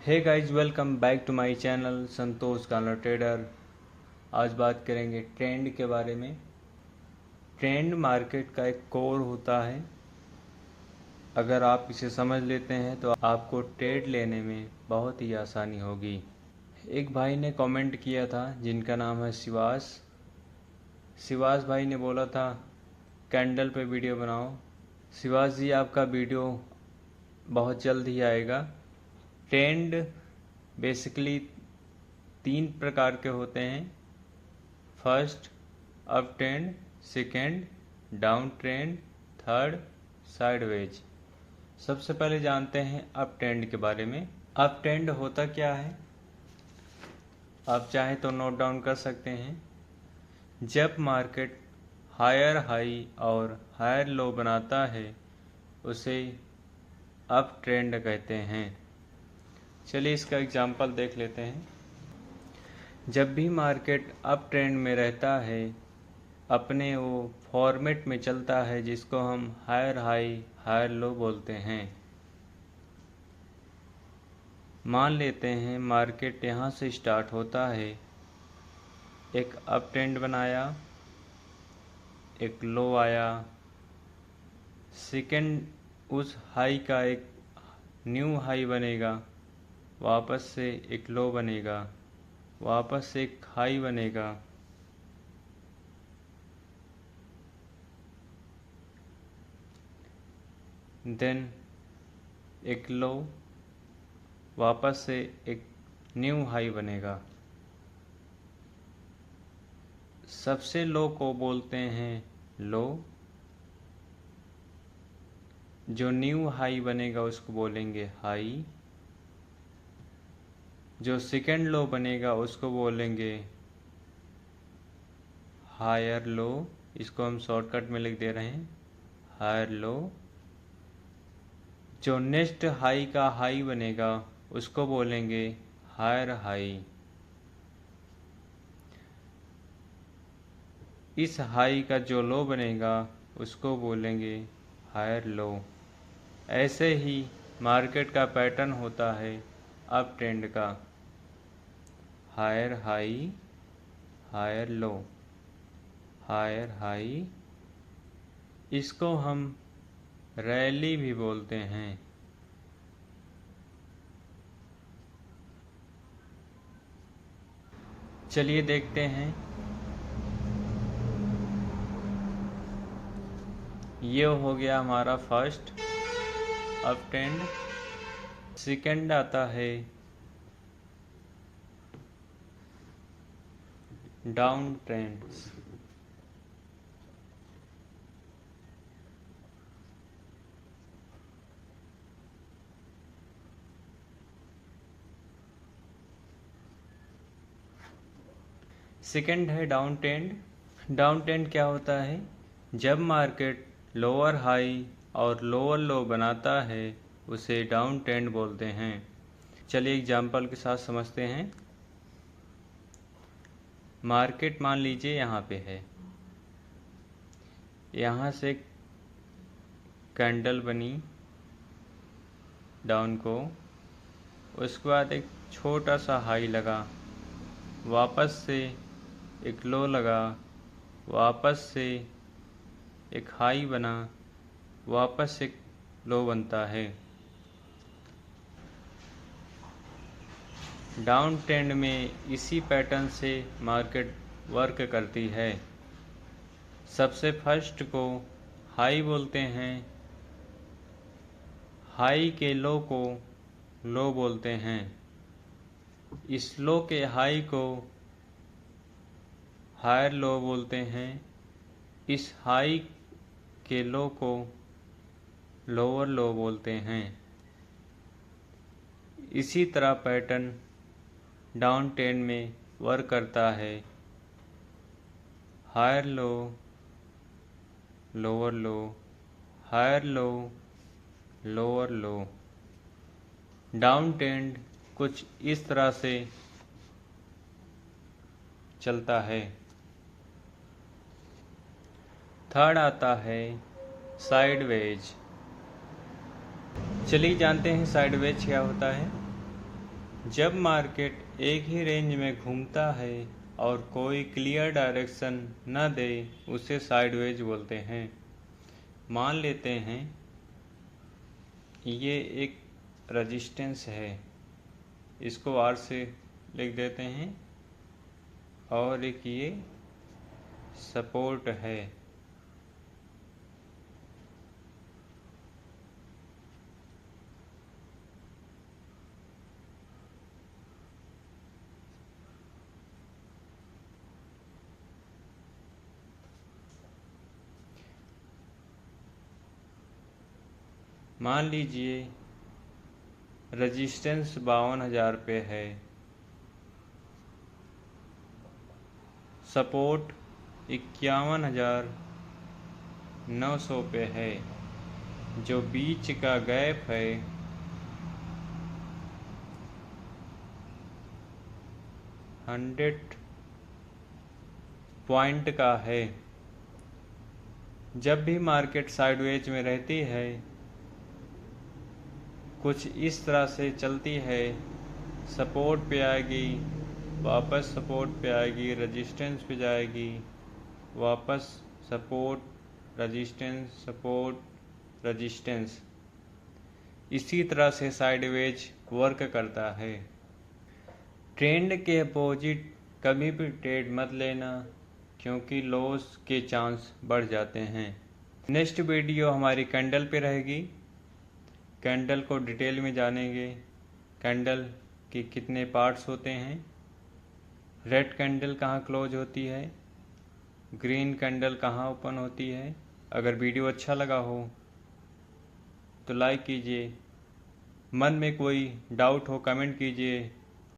Hey guys, welcome back to my channel Santosh Kala trader. आज बात करेंगे ट्रेंड के बारे में। ट्रेंड मार्केट का एक कोर होता है। अगर आप इसे समझ लेते हैं तो आपको ट्रेड लेने में बहुत ही आसानी होगी। एक भाई ने कमेंट किया था जिनका नाम है शिवास भाई ने बोला था कैंडल पे वीडियो बनाओ। शिवास जी, आपका वीडियो बहुत जल्द ही आएगा। ट्रेंड बेसिकली 3 प्रकार के होते हैं। First up trend, second down trend, third sideways. सबसे पहले जानते हैं अप ट्रेंड के बारे में। अप ट्रेंड होता क्या है, आप चाहें तो नोट डाउन कर सकते हैं। जब मार्केट हायर हाई और हायर लो बनाता है उसे अप ट्रेंड कहते हैं। चलिए इसका एग्जांपल देख लेते हैं। जब भी मार्केट अप ट्रेंड में रहता है, अपने वो फॉर्मेट में चलता है जिसको हम हायर हाई हायर लो बोलते हैं। मान लेते हैं मार्केट यहाँ से स्टार्ट होता है, एक अप ट्रेंड बनाया, एक लो आया, सेकेंड उस हाई का एक न्यू हाई बनेगा, वापस से एक लो बनेगा, वापस से एक हाई बनेगा, देन एक लो, वापस से एक न्यू हाई बनेगा। सबसे लो को बोलते हैं लो, जो न्यू हाई बनेगा उसको बोलेंगे हाई, जो सेकेंड लो बनेगा उसको बोलेंगे हायर लो। इसको हम शॉर्टकट में लिख दे रहे हैं हायर लो। जो नेक्स्ट हाई का हाई बनेगा उसको बोलेंगे हायर हाई। इस हाई का जो लो बनेगा उसको बोलेंगे हायर लो। ऐसे ही मार्केट का पैटर्न होता है अप ट्रेंड का, higher high higher low, higher high. इसको हम रैली भी बोलते हैं। चलिए देखते हैं। ये हो गया हमारा फर्स्ट अप ट्रेंड। सेकेंड आता है डाउन ट्रेंड्स। सेकेंड है डाउन ट्रेंड। डाउन ट्रेंड क्या होता है, जब मार्केट लोअर हाई और लोअर लो बनाता है उसे डाउन ट्रेंड बोलते हैं। चलिए एग्जांपल के साथ समझते हैं। मार्केट मान लीजिए यहाँ पे है, यहाँ से कैंडल बनी डाउन को, उसके बाद एक छोटा सा हाई लगा, वापस से एक लो लगा, वापस से एक हाई बना, वापस एक लो बनता है। डाउन ट्रेंड में इसी पैटर्न से मार्केट वर्क करती है। सबसे फर्स्ट को हाई बोलते हैं, हाई के लो को लो बोलते हैं, इस लो के हाई को हायर लो बोलते हैं, इस हाई के लो को लोअर लो बोलते हैं। इसी तरह पैटर्न डाउन ट्रेंड में वर्क करता है, higher low lower low, higher low lower low. Down trend कुछ इस तरह से चलता है। थर्ड आता है साइडवेज। चलिए जानते हैं साइडवेज क्या होता है। जब मार्केट एक ही रेंज में घूमता है और कोई क्लियर डायरेक्शन न दे उसे साइडवेज बोलते हैं। मान लेते हैं ये एक रेजिस्टेंस है, इसको R से लिख देते हैं, और एक ये सपोर्ट है। मान लीजिए रेजिस्टेंस 52,000 पे है, सपोर्ट 51,900 पे है, जो बीच का गैप है 100 पॉइंट का है। जब भी मार्केट साइडवेज में रहती है, कुछ इस तरह से चलती है, सपोर्ट पे आएगी, वापस सपोर्ट पे आएगी, रेजिस्टेंस पे जाएगी, वापस सपोर्ट रेजिस्टेंस, सपोर्ट रेजिस्टेंस। इसी तरह से साइडवेज वर्क करता है। ट्रेंड के अपोजिट कभी भी ट्रेड मत लेना, क्योंकि लॉस के चांस बढ़ जाते हैं। नेक्स्ट वीडियो हमारी कैंडल पे रहेगी। कैंडल को डिटेल में जानेंगे, कैंडल के कितने पार्ट्स होते हैं, रेड कैंडल कहाँ क्लोज होती है, ग्रीन कैंडल कहाँ ओपन होती है। अगर वीडियो अच्छा लगा हो तो लाइक कीजिए, मन में कोई डाउट हो कमेंट कीजिए।